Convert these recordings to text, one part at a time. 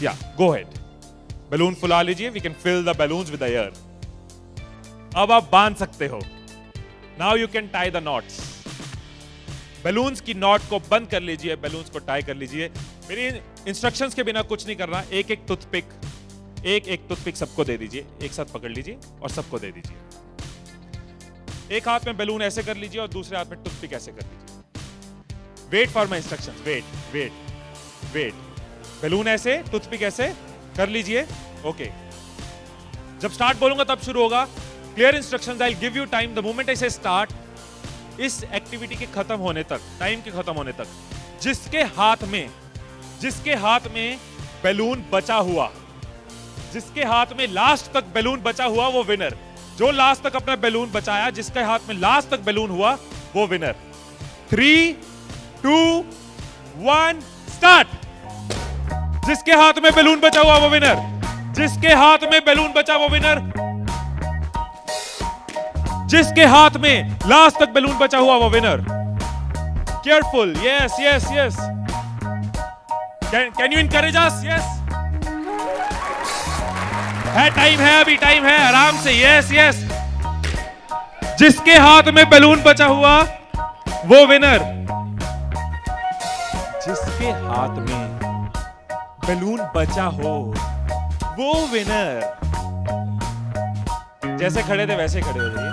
या गो head, balloon फुला लीजिए, we can fill the balloons with air. अब आप बांध सकते हो। Now you can tie the knots. Balloons की नॉट को बंद कर लीजिए, बैलून्स को टाई कर लीजिए। मेरी इंस्ट्रक्शंस के बिना कुछ नहीं करना। एक एक टूथपिक सबको दे दीजिए, एक साथ पकड़ लीजिए और सबको दे दीजिए। एक हाथ में बैलून ऐसे कर लीजिए और दूसरे हाथ में टूथपिक ऐसे कर लीजिए। Wait for my instructions, wait. Balloon ऐसे, टूथपिक ऐसे कर लीजिए। ओके, जब स्टार्ट बोलूंगा तब शुरू होगा। Clear instructions, I will give you time the moment I से स्टार्ट। इस एक्टिविटी के खत्म होने तक, टाइम के खत्म होने तक, जिसके हाथ में बैलून बचा हुआ, जिसके हाथ में लास्ट तक बैलून बचा हुआ वो विनर। जो लास्ट तक अपना बैलून बचाया, जिसके हाथ में लास्ट तक बैलून हुआ वो विनर। 3, 2, 1 स्टार्ट। जिसके हाथ में बैलून बचा हुआ वो विनर, जिसके हाथ में बैलून बचा वो विनर, जिसके हाथ में लास्ट तक बैलून बचा हुआ वो winner. Careful, yes. Can you encourage us? Yes, है, टाइम है, अभी टाइम है, आराम से। यस। जिसके हाथ में बैलून बचा हुआ वो विनर, जिसके हाथ में बैलून बचा हो वो विनर। जैसे खड़े थे वैसे खड़े हो जाइए।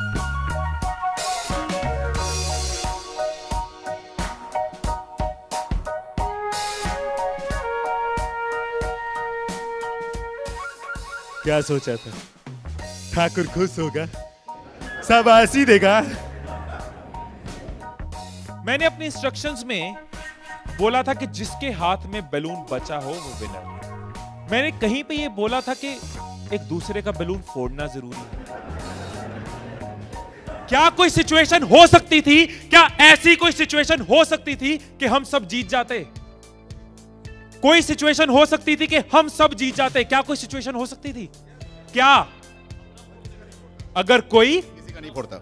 क्या सोचा था? ठाकुर खुश होगा, शाबाशी देगा। मैंने अपने इंस्ट्रक्शंस में बोला था कि जिसके हाथ में बैलून बचा हो वो विनर। मैंने कहीं पे ये बोला था कि एक दूसरे का बैलून फोड़ना जरूरी है। क्या कोई सिचुएशन हो सकती थी, क्या ऐसी कोई सिचुएशन हो सकती थी कि हम सब जीत जाते? कोई सिचुएशन हो सकती थी कि हम सब जीत जाते? क्या कोई सिचुएशन हो सकती थी? क्या? अगर कोई किसी का नहीं फोड़ता,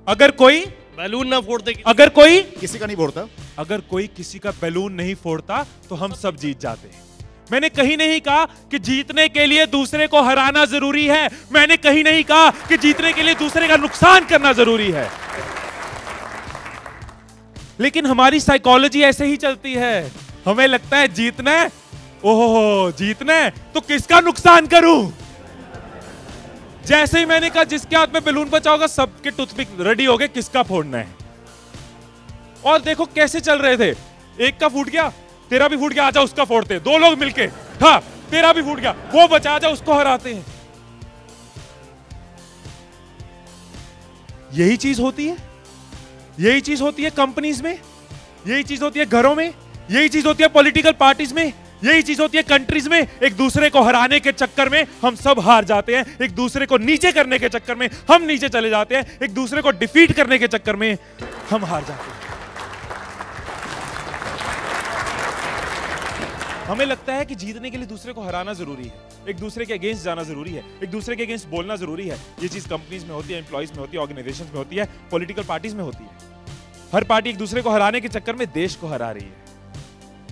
अगर कोई बैलून ना फोड़ते, अगर कोई किसी का नहीं फोड़ता, अगर कोई किसी का बैलून नहीं फोड़ता तो हम सब जीत जाते। मैंने कहीं नहीं कहा कि जीतने के लिए दूसरे को हराना जरूरी है। मैंने कहीं नहीं कहा कि जीतने के लिए दूसरे का नुकसान करना जरूरी है। लेकिन हमारी साइकोलॉजी ऐसे ही चलती है। हमें लगता है जीतना है, ओहो जीतना है तो किसका नुकसान करूं। जैसे ही मैंने कहा जिसके हाथ में बैलून बचा होगा, सबके टूथपिक रेडी हो गए, किसका फोड़ना है। और देखो कैसे चल रहे थे। एक का फूट गया, तेरा भी फूट गया, आजा उसका फोड़ते। दो लोग मिलके, हाँ तेरा भी फूट गया, वो बचा, आजा उसको हराते हैं। यही चीज होती है, यही चीज होती है कंपनीज में, यही चीज होती है घरों में, यही चीज होती है पॉलिटिकल पार्टीज में, यही चीज होती है कंट्रीज में। एक दूसरे को हराने के चक्कर में हम सब हार जाते हैं। एक दूसरे को नीचे करने के चक्कर में हम नीचे चले जाते हैं। एक दूसरे को डिफीट करने के चक्कर में हम हार जाते हैं। हमें लगता है कि जीतने के लिए दूसरे को हराना जरूरी है, एक दूसरे के अगेंस्ट जाना जरूरी है, एक दूसरे के अगेंस्ट बोलना जरूरी है। ये चीज कंपनीज में होती है, एम्प्लॉइज में होती है, ऑर्गेनाइजेशंस में होती है, पॉलिटिकल पार्टीज में होती है। हर पार्टी एक दूसरे को हराने के चक्कर में देश को हरा रही है।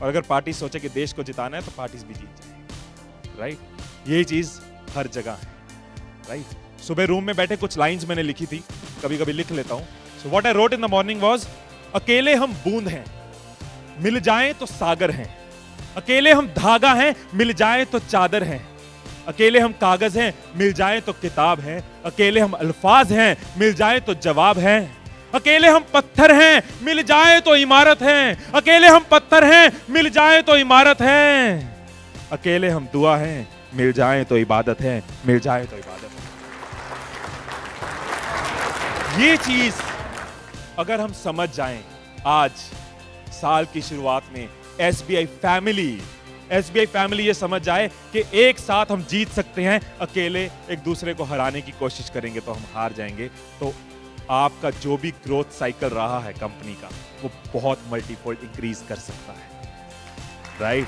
और अगर पार्टी सोचे कि देश को जिताना है तो पार्टीज भी जीत जाएंगी, राइट। यही चीज हर जगह है, राइट। सुबह रूम में बैठे कुछ लाइंस मैंने लिखी थी, कभी कभी लिख लेता हूं। So what I wrote in the morning was, अकेले हम बूंद हैं, मिल जाएं तो सागर हैं। अकेले हम धागा हैं, मिल जाएं तो चादर हैं। अकेले हम कागज हैं, मिल जाएं तो किताब हैं। अकेले हम अल्फाज हैं, मिल जाएं तो जवाब हैं। अकेले हम पत्थर हैं, मिल जाए तो इमारत है। अकेले हम पत्थर हैं, मिल जाए तो इमारत है। अकेले हम दुआ हैं, मिल जाए तो इबादत है, मिल जाए तो इबादत है। ये चीज अगर हम समझ जाएं आज साल की शुरुआत में, एसबीआई फैमिली ये समझ जाए कि एक साथ हम जीत सकते हैं, अकेले एक दूसरे को हराने की कोशिश करेंगे तो हम हार जाएंगे। तो आपका जो भी ग्रोथ साइकिल रहा है कंपनी का, वो बहुत मल्टीफोल्ड इंक्रीज कर सकता है, राइट।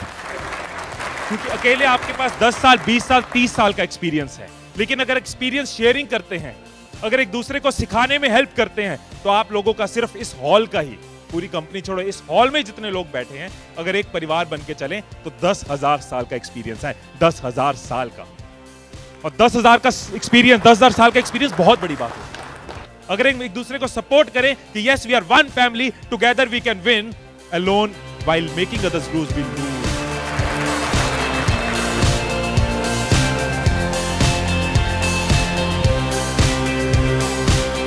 क्योंकि अकेले आपके पास 10 साल, 20 साल, 30 साल का एक्सपीरियंस है। लेकिन अगर एक्सपीरियंस शेयरिंग करते हैं, अगर एक दूसरे को सिखाने में हेल्प करते हैं, तो आप लोगों का सिर्फ इस हॉल का ही पूरी कंपनी छोड़ो, इस हॉल में जितने लोग बैठे हैं, अगर एक परिवार बन के चलें तो 10,000 साल का एक्सपीरियंस है, 10,000 साल का। और 10,000 का एक्सपीरियंस, 10,000 साल का एक्सपीरियंस बहुत बड़ी बात है। अगर एक दूसरे को सपोर्ट करें कि yes we are one family, together we can win, alone while making others lose we lose.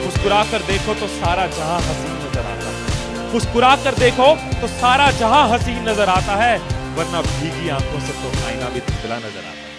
मुस्कुरा कर देखो तो सारा जहां हसीन नजर आता है, मुस्कुरा कर देखो तो सारा जहां हसीन नजर आता है, वरना भीगी आंखों से तो आईना भी धुंधला नजर आता है।